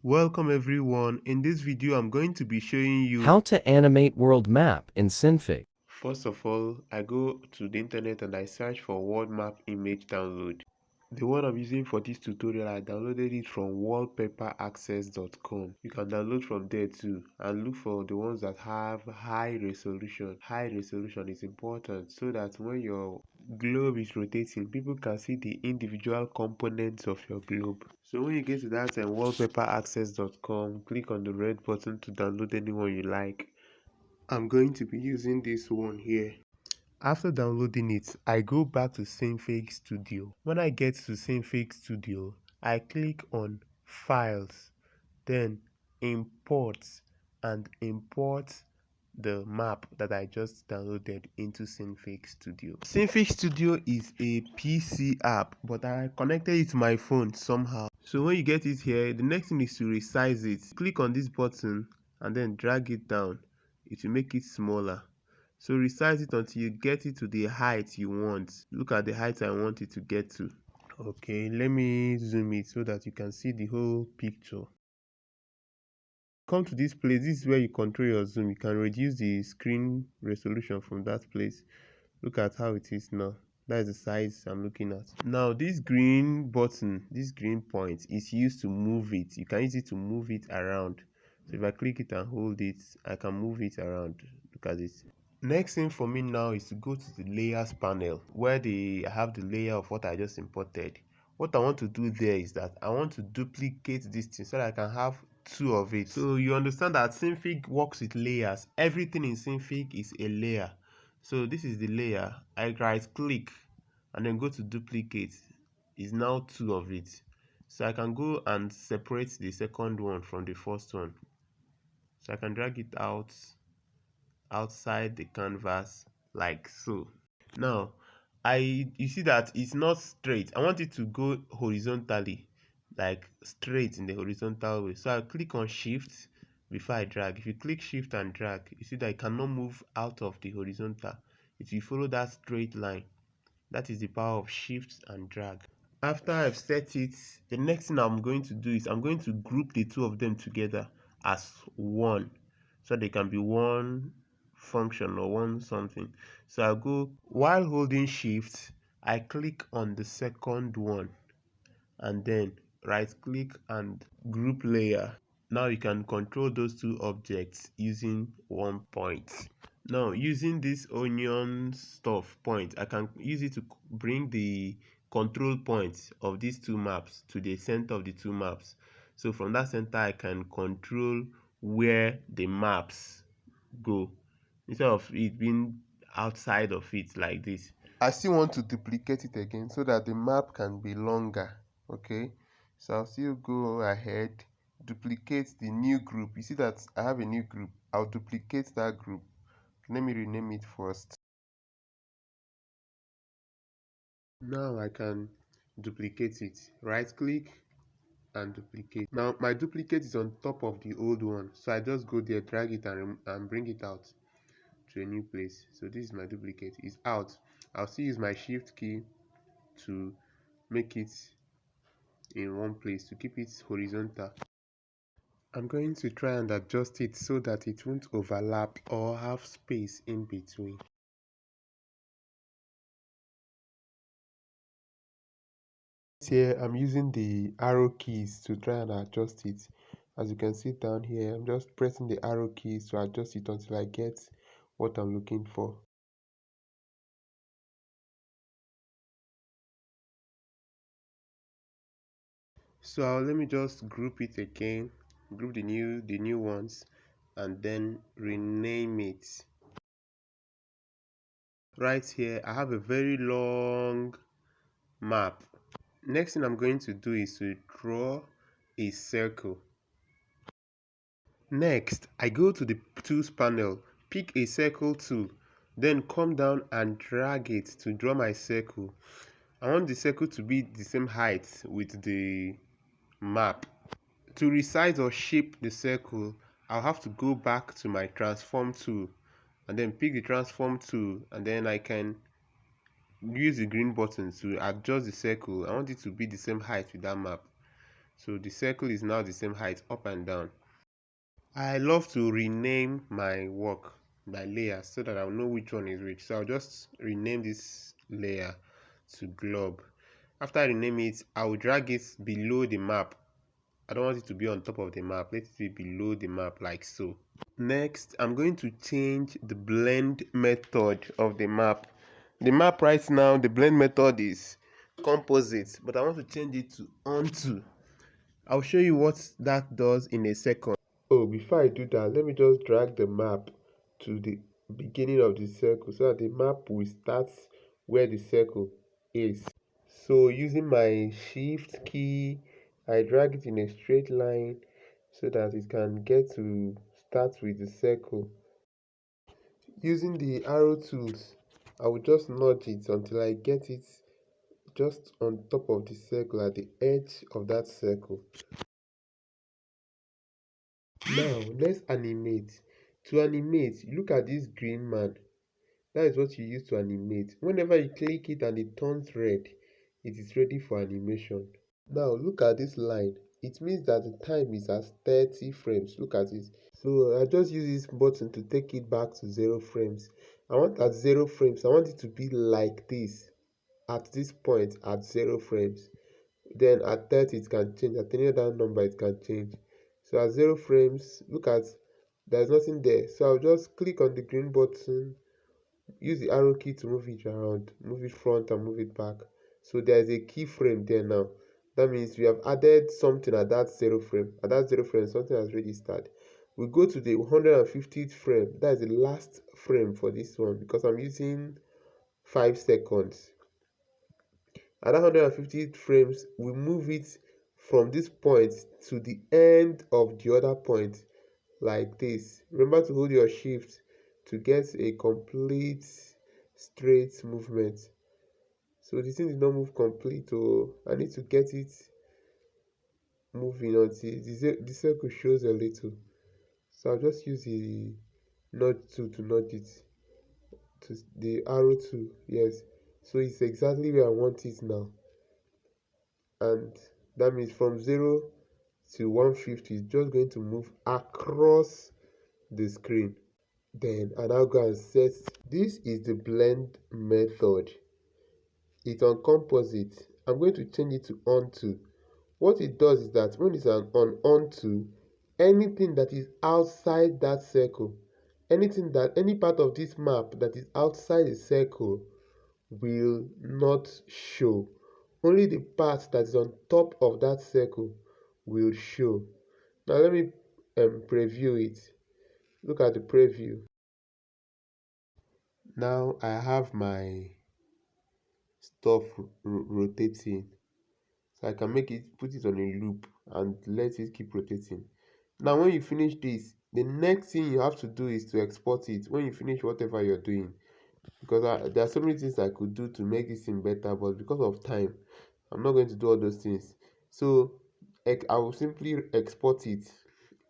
Welcome everyone. In this video I'm going to be showing you How to animate world map in Synfig. First of all, I go to the internet and I search for world map image download. The one I'm using for this tutorial, I downloaded it from wallpaperaccess.com. You can download from there too and look for the ones that have high resolution. High resolution is important so that when your globe is rotating, people can see the individual components of your globe. So when you get to that wallpaperaccess.com, click on the red button to download anyone you like. I'm going to be using this one here. After downloading it, I go back to Synfig Studio. When I get to Synfig Studio, I click on Files, then Import, and import the map that I just downloaded into Synfig Studio. Synfig Studio is a PC app, but I connected it to my phone somehow. So when you get it here, the next thing is to resize it. Click on this button and then drag it down. It will make it smaller. So resize it until you get it to the height you want. Look at the height I want it to get to. Okay, let me zoom it so that you can see the whole picture. Come to this place. This is where you control your zoom. You can reduce the screen resolution from that place. Look at how it is now. That is the size I'm looking at. Now this green button, this green point is used to move it. You can use it to move it around. So if I click it and hold it, I can move it around. Look at this. Next thing for me now is to go to the layers panel where I have the layer of what I just imported. What I want to do there is that I want to duplicate this thing so that I can have two of it. So you understand that Synfig works with layers. Everything in Synfig is a layer. So this is the layer. I right click and then go to duplicate. Is now two of it. So I can go and separate the second one from the first one. So I can drag it outside the canvas like so. Now you see that it's not straight. I want it to go horizontally, like straight in the horizontal way. So I click on shift before I drag. If you click shift and drag, you see that it cannot move out of the horizontal. If you follow that straight line, that is the power of shift and drag. After I've set it, the next thing I'm going to do is I'm going to group the two of them together as one, so they can be one function or one something. So I'll go, while holding shift, I click on the second one and then right click and group layer. Now you can control those two objects using one point. Now using this onion stuff point, I can use it to bring the control points of these two maps to the center of the two maps. So from that center I can control where the maps go instead of it being outside of it like this. I still want to duplicate it again so that the map can be longer. Okay, so I'll still go ahead, duplicate the new group. You see that I have a new group. I'll duplicate that group. Let me rename it first. Now I can duplicate it. Right click and duplicate. Now my duplicate is on top of the old one, so I just go there, drag it and bring it out to a new place. So this is my duplicate. It's out. I'll still use my shift key to make it in one place, to keep it horizontal. I'm going to try and adjust it so that it won't overlap or have space in between. Here I'm using the arrow keys to try and adjust it. As you can see down here, I'm just pressing the arrow keys to adjust it until I get what I'm looking for. So let me just group it again, group the new ones, and then rename it. Right here I have a very long map. Next thing I'm going to do is to draw a circle. Next, I go to the tools panel, pick a circle tool, then come down and drag it to draw my circle. I want the circle to be the same height with the map. To resize or shape the circle, I'll have to go back to my transform tool and then pick the transform tool, and then I can use the green button to adjust the circle. I want it to be the same height with that map. So the circle is now the same height up and down. I love to rename my work by layers so that I'll know which one is which. So I'll just rename this layer to globe. After I rename it, I will drag it below the map. I don't want it to be on top of the map. Let it be below the map like so. Next, I'm going to change the blend method of the map. The map right now, the blend method is composite, but I want to change it to onto. I'll show you what that does in a second. Oh, before I do that, let me just drag the map to the beginning of the circle so that the map will start where the circle is. So using my shift key, I drag it in a straight line so that it can get to start with the circle. Using the arrow tools, I will just nudge it until I get it just on top of the circle at the edge of that circle. Now let's animate. To animate, look at this green man. That is what you use to animate. Whenever you click it and it turns red, it is ready for animation. Now look at this line. It means that the time is at 30 frames. Look at it. So I just use this button to take it back to 0 frames. I want at 0 frames, I want it to be like this. At this point at 0 frames. Then at 30 it can change. At any other number it can change. So at 0 frames, look at, there's nothing there. So I'll just click on the green button, use the arrow key to move it around, move it front and move it back. So there's a keyframe there now. That means we have added something at that 0 frame. At that 0 frame, something has registered. We go to the 150th frame. That is the last frame for this one because I'm using 5 seconds. At that 150th frames, we move it from this point to the end of the other point like this. Remember to hold your shift to get a complete straight movement. So the thing did not move complete, so I need to get it moving until the circle shows a little. So I'll just use the nudge tool to nudge it to the arrow tool. Yes, so it's exactly where I want it now. And that means from 0 to 150 is just going to move across the screen. Then I now go and set. This is the blend method. It's on composite. I'm going to change it to onto. What it does is that when it's on onto, anything that is outside that circle, any part of this map that is outside the circle will not show. Only the part that is on top of that circle will show. Now let me preview it. Look at the preview. Now I have my stuff rotating. So I can put it on a loop and let it keep rotating. Now when you finish this, the next thing you have to do is to export it when you finish whatever you're doing. Because there are so many things I could do to make this thing better, but because of time, I'm not going to do all those things. So I will simply export it.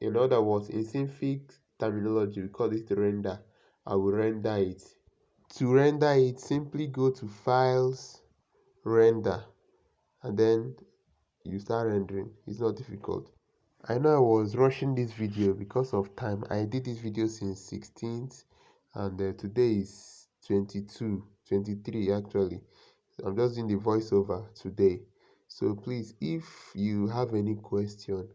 In other words, in Synfig terminology, we call it render. I will render it. To render it, simply go to Files, Render, and then you start rendering. It's not difficult. I know I was rushing this video because of time. I did this video since 16th and today is 22, 23 actually. I'm just doing the voiceover today. So please, if you have any question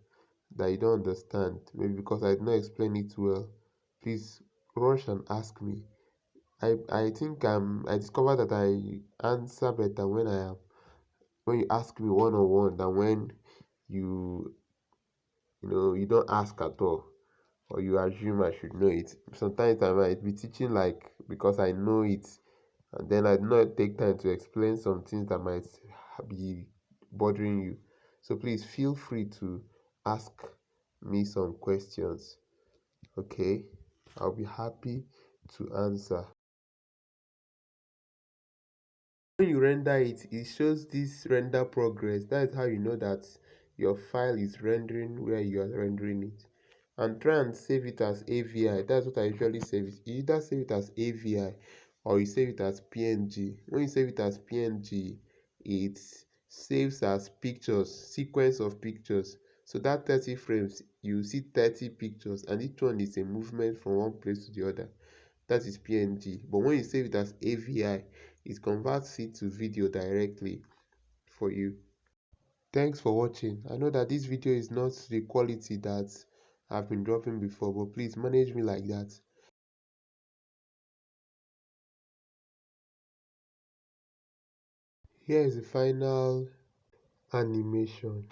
that you don't understand, maybe because I did not explain it well, please rush and ask me. I think I discovered that I answer better when you ask me one on one than when you you don't ask at all or you assume I should know it. Sometimes I might be teaching like because I know it and then I do not take time to explain some things that might be bothering you. So please feel free to ask me some questions. Okay, I'll be happy to answer. When you render it, it shows this render progress. That is how you know that your file is rendering where you are rendering it. And try and save it as AVI. That's what I usually save it. You either save it as AVI or you save it as PNG. When you save it as PNG, it saves as pictures, sequence of pictures. So that 30 frames, you see 30 pictures, and each one is a movement from one place to the other. That is PNG. But when you save it as AVI, it converts it to video directly for you. Thanks for watching. I know that this video is not the quality that I've been dropping before, but please manage me like that. Here is the final animation.